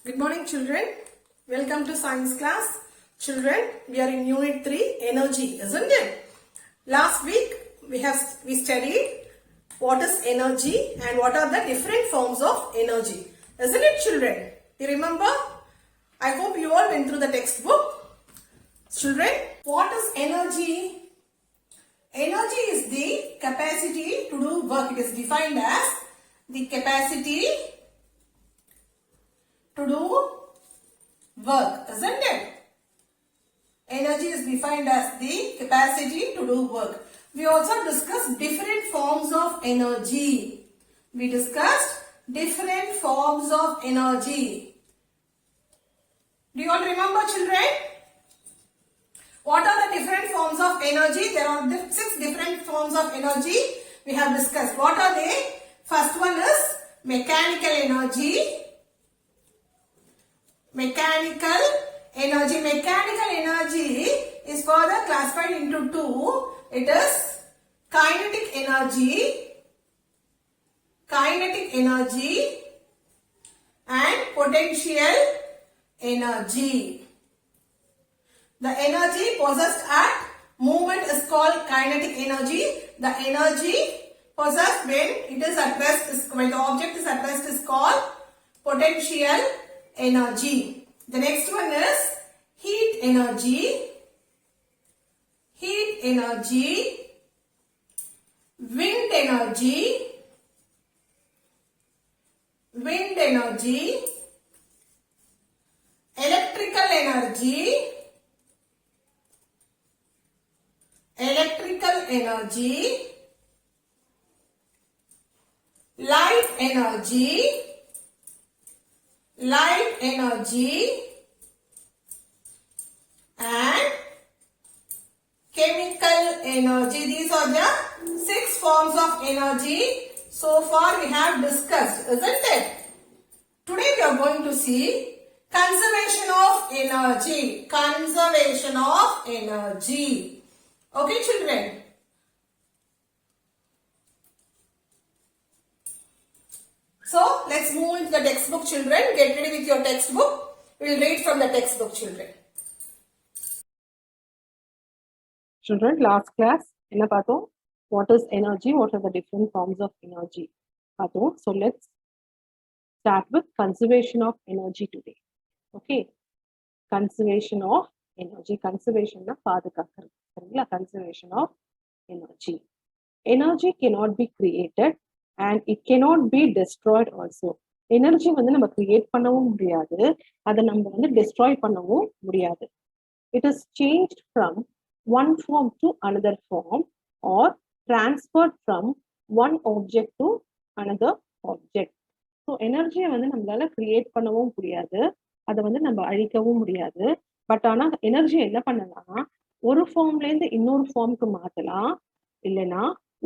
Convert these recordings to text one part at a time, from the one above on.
Good morning, children. Welcome to science class. Children, we are in unit 3, energy, isn't it? Last week we studied what is energy and what are the different forms of energy. Isn't it, children? You remember? I hope you all went through the textbook. Children, what is energy? Energy is the capacity to do work. It is defined as the capacity to do work, isn't it? Energy is defined as the capacity to do work. We also discussed different forms of energy. We discussed different forms of energy. Do you all remember, children? What are the different forms of energy? There are 6 different forms of energy we have discussed. What are they? First one is mechanical energy. Mechanical energy is further classified into 2. It is kinetic energy and potential energy. The energy possessed at movement is called kinetic energy. The energy possessed when it is at rest, when the object is at rest, is called potential energy. The next one is heat energy, wind energy, electrical energy, light energy and chemical energy. These are the 6 forms of energy so far we have discussed, isn't it? Today we are going to see conservation of energy. Okay, children? So, let's move into the textbook, children. Get ready with your textbook. We will read from the textbook, children. Children, last class, enna paathom? What is energy? What are the different forms of energy? Paathom. So, let's start with conservation of energy today. Okay. Conservation of energy. Conservation na paadukakkuradhu. Conservation of energy. Energy cannot be created and it cannot be destroyed also. Energy வந்து நம்ம create பண்ணவும் முடியாது, அதை நம்ம வந்து destroy பண்ணவும் முடியாது. It is changed from one form to another form or transferred from one object to another object. So எனர்ஜியை வந்து நம்மளால கிரியேட் பண்ணவும் முடியாது, அதை வந்து நம்ம அழிக்கவும் முடியாது. பட் ஆனா எனர்ஜி என்ன பண்ணலாம்னா ஒரு ஃபார்ம்ல இருந்து இன்னொரு ஃபார்முக்கு மாத்தலாம், இல்லைன்னா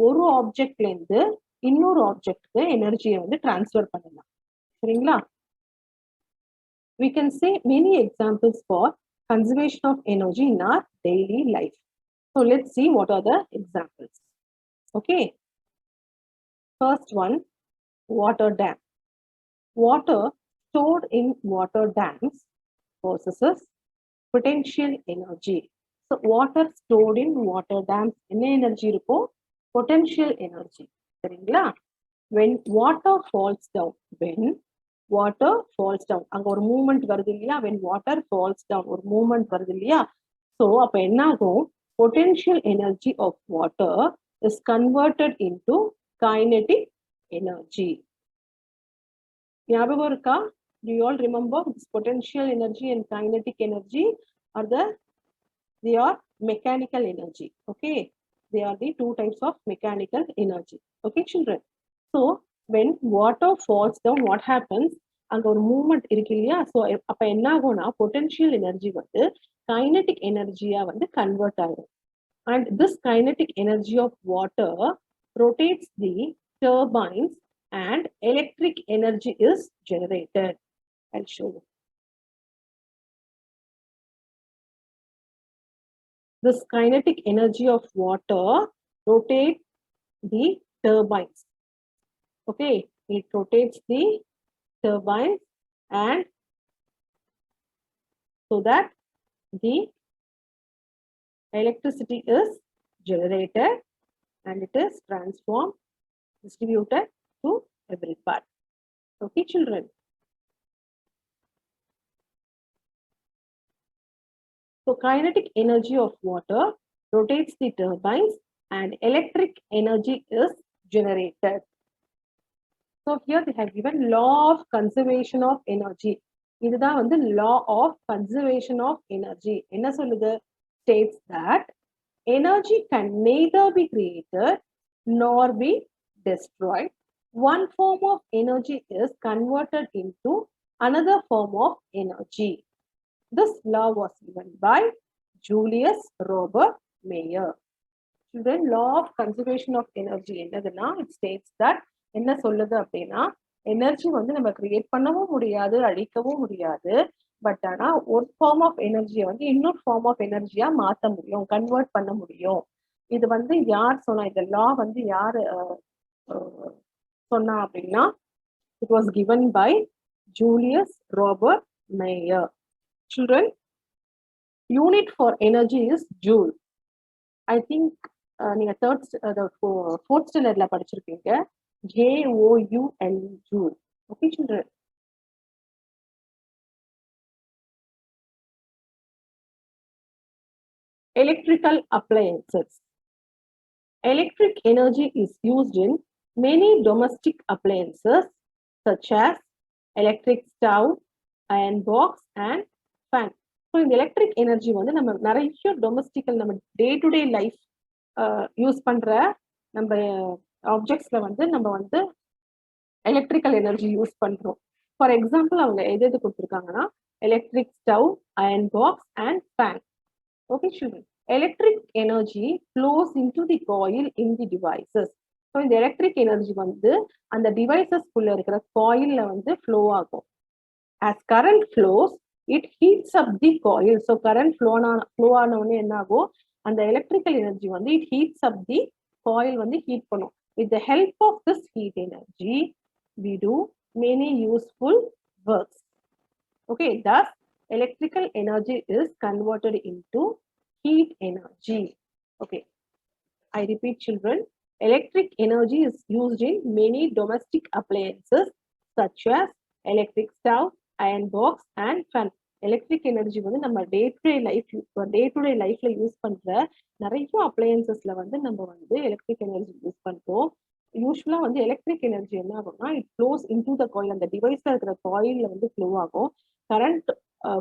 ஒரு ஆப்ஜெக்ட்ல இருந்து இன்னொரு ஆப்ஜெக்ட்க்கு எனர்ஜியை வந்து டிரான்ஸ்ஃபர் பண்ணலாம். சரிங்களா? We can say many examples for conservation of energy in our daily life. So let's see what are the examples. Okay. First one, water dam. Water stored in water dams possesses potential energy. So water stored in water dams, என்ன energy இருக்கும்? Potential energy. சரிங்களா? When water falls down, அங்க ஒரு movement வருது இல்லையா? when water falls down, ஒரு movement வருது இல்லையா? So அப்ப என்ன ஆகும்? Potential energy of water is converted into kinetic energy. ஞாபகம் இருக்கா? Do you all remember this potential energy and kinetic energy they are mechanical energy. Okay, they are the 2 types of mechanical energy. Okay, children? So when water falls down, what happens? அங்க ஒரு movement இருக்கு இல்லையா? So அப்ப என்ன ஆகும்னா potential energy வந்து kinetic எனர்ஜியா வந்து கன்வெர்ட் ஆகும். And this kinetic energy of water rotates the turbines and electric energy is generated. I'll show you. This kinetic energy of water rotates the turbines. Okay, it rotates the turbines and so that the electricity is generated and it is transformed, distributed to every part. Okay, children. So kinetic energy of water rotates the turbines and electric energy is generated. So here they have given law of conservation of energy. இதுதான் வந்து law of conservation of energy. என்ன சொல்லுது? States that energy can neither be created nor be destroyed. One form of energy is converted into another form of energy. This law was given by Julius Robert Mayer. Children, law of conservation of energy என்னதுன்னா it states that என்ன சொல்லுது அப்படின்னா energy வந்து நம்ம create பண்ணவும் முடியாது, அழிக்கவும் முடியாது. பட் ஆனா ஒரு ஃபார்ம் ஆஃப் எனர்ஜியை வந்து இன்னொரு ஃபார்ம் ஆஃப் எனர்ஜியா மாற்ற முடியும், கன்வெர்ட் பண்ண முடியும். இது வந்து யார் சொன்னா? இந்த லா வந்து யார் சொன்னா அப்படின்னா it was given by Julius Robert Mayer. Children, unit for energy is joule. I think நீங்க fourth standardல படிச்சிருப்பீங்க. JOUL, joule. Okay, children. Electrical appliances. Electric energy is used in many domestic appliances such as electric stove, iron box and fan. So இந்த electric energy வந்து நம்ம நிறைய domestical நம்ம day to day life use பண்ற நம்ம ஆப்ஜெக்ட்ஸ்ல வந்து நம்ம வந்து எலக்ட்ரிக்கல் எனர்ஜி யூஸ் பண்றோம். ஃபார் எக்ஸாம்பிள் அவங்க எது கொடுத்துருக்காங்கன்னா electric stove, iron box and fan. Okay children, electric energy flows into the coil in the devices. So இந்த எலக்ட்ரிக் எனர்ஜி வந்து அந்த டிவைசஸ்குள்ள இருக்கிற காயில்ல வந்து ஃப்ளோ ஆகும். As current flows it heats up the coil. So current flow ஆன உடனே என்ன ஆகும்? அந்த எலக்ட்ரிக்கல் எனர்ஜி வந்து it heats up the coil வந்து ஹீட் பண்ணும். With the help of this heat energy we do many useful works. Okay, thus electrical energy is converted into heat energy. Okay, I repeat children, electric energy is used in many domestic appliances such as electric stove, iron box and fan. Electric energy வந்து நம்ம day to டே லைஃப்ல use பண்ற நிறைய அப்ளையன்சஸ்ல வந்து நம்ம வந்து electric energy use பண்றோம். யூஸ்வலா வந்து எலக்ட்ரிக் எனர்ஜி என்ன ஆகும்னா it flows into the coil. அந்த டிவைஸ்ல இருக்கிற காயில்ல வந்து ஃப்ளோ ஆகும். கரண்ட்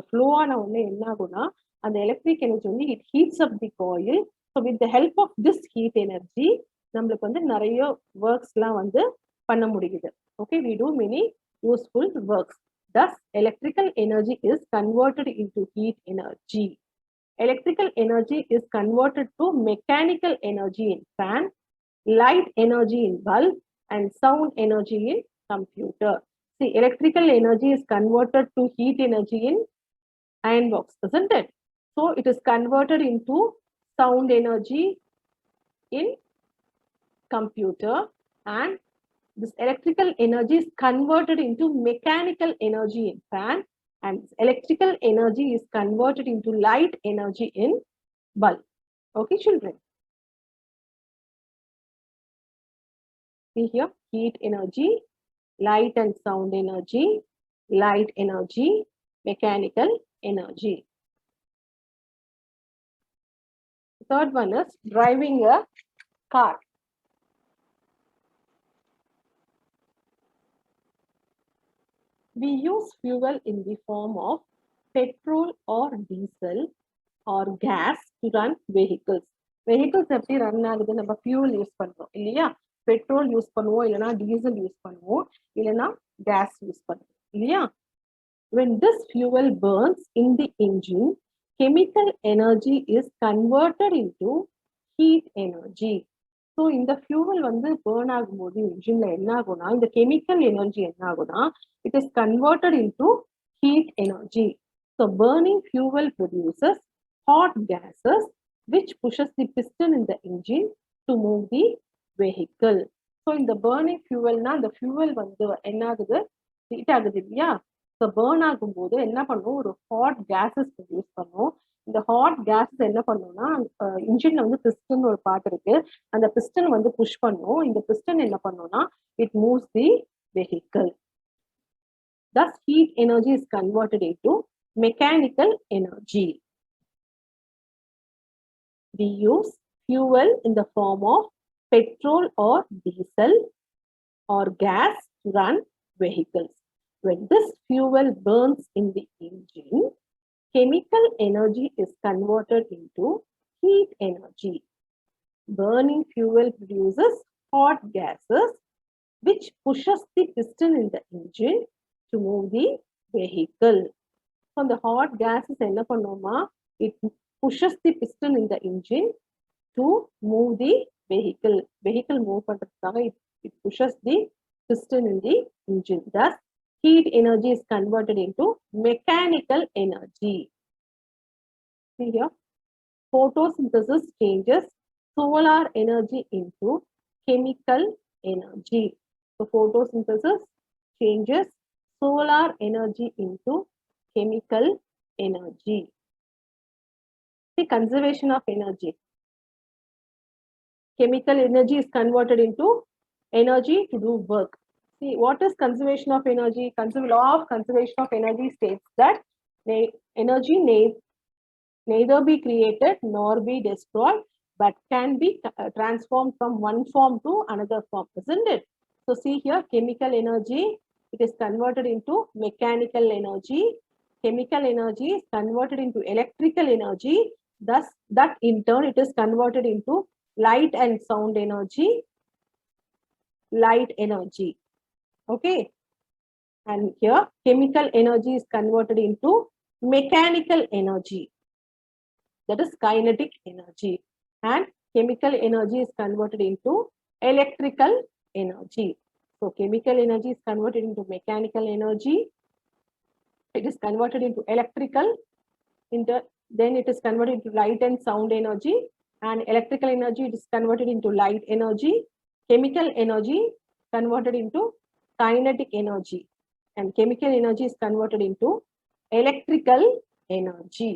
ஃப்ளோ ஆன உடனே என்ன ஆகும்னா அந்த எலக்ட்ரிக் எனர்ஜி வந்து it heats up the coil. So with the help of this heat energy நம்மளுக்கு வந்து நிறைய ஒர்க்ஸ் எல்லாம் வந்து பண்ண முடியுது. Okay, we do many useful works. Thus electrical energy is converted into heat energy. Electrical energy is converted to mechanical energy in fan, light energy in bulb and sound energy in computer. See, electrical energy is converted to heat energy in iron box, isn't it? So it is converted into sound energy in computer, and this electrical energy is converted into mechanical energy in fan, and electrical energy is converted into light energy in bulb. Okay, children. See here, heat energy, light and sound energy, light energy, mechanical energy. The third one is driving a car. We use fuel in the form of petrol or diesel or gas to run vehicles. Vehicles எப்படி run ஆகுது? நம்ம fuel use பண்றோம் இல்லையா? Petrol use பண்ணுவோம், இல்லைன்னா diesel use பண்ணுவோம், இல்லைன்னா case use பண்ணுவோம் இல்லையா? When this fuel burns in the engine, chemical energy is converted into heat energy. So இந்த ஃபியூவல் வந்து பேர்ன் ஆகும்போது இன்ஜின்ல என்ன ஆகும்னா இந்த கெமிக்கல் எனர்ஜி என்ன ஆகும்னா it is converted into heat energy. So burning fuel produces hot cases which புஷஸ் the piston in the engine to move the vehicle. So இந்த burning ஃபியூவல்னா அந்த ஃபியூவல் வந்து என்ன ஆகுது? ஹீட் ஆகுது இல்லையா? ஸோ பேர்ன் ஆகும்போது என்ன பண்ணும், ஒரு ஹாட் கேஸஸ் ப்ரொடியூஸ் பண்ணும். இந்த ஹாட் கேஸஸ் என்ன பண்ணும்னா, இன்ஜின்ல வந்து பிஸ்டன் ஒரு பார்ட் இருக்கு, அந்த பிஸ்டன் வந்து புஷ் பண்ணும். இந்த பிஸ்டன் என்ன பண்ணும்னா, it moves the vehicle. Thus, heat energy is converted into mechanical energy. We use fuel in the form of petrol or diesel or gas to run vehicles. When this fuel burns in the engine, chemical energy is converted into heat energy. Burning fuel produces hot gases, which pushes the piston in the engine to move the vehicle. So the hot gases என்ன பண்ணுமா, it pushes the piston in the engine to move the vehicle. Vehicle move பண்றதுக்காக it pushes the piston in the engine. Thus, heat energy is converted into mechanical energy. See here, photosynthesis changes solar energy into chemical energy. So photosynthesis changes solar energy into chemical energy. The conservation of energy. Chemical energy is converted into energy to do work. See, what is conservation of energy? Law of conservation of energy states that energy neither be created nor be destroyed, but can be transformed from one form to another form, isn't it? So see here, chemical energy, it is converted into mechanical energy. Chemical energy is converted into electrical energy. Thus, that in turn, it is converted into light and sound energy. Light energy. Okay. And here, chemical energy is converted into mechanical energy. That is kinetic energy. And chemical energy is converted into electrical energy. So chemical energy is converted into mechanical energy. It is converted into electrical, then it is converted into light and sound energy, and electrical energy it is converted into light energy. Chemical energy converted into kinetic energy, and chemical energy is converted into electrical energy.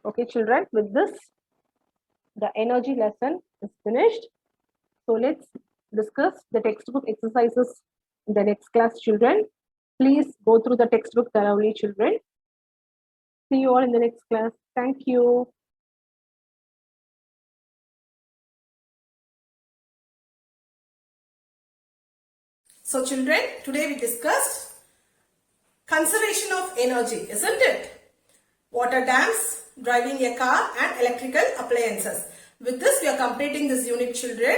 Okay, children, with this, the energy lesson is finished. So let's discuss the textbook exercises in the next class, children. Please go through the textbook thoroughly, children. See you all in the next class. Thank you. So children, today we discussed conservation of energy, isn't it? Water dams, driving a car and electrical appliances. With this, we are completing this unit, children.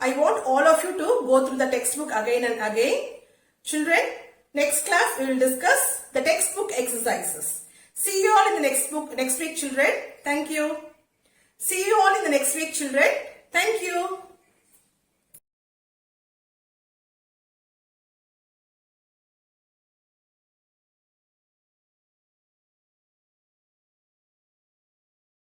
I want all of you to go through the textbook again and again. Children, next class we will discuss the textbook exercises. See you all in the next week, children. Thank you. See you all in the next week, children. Thank you.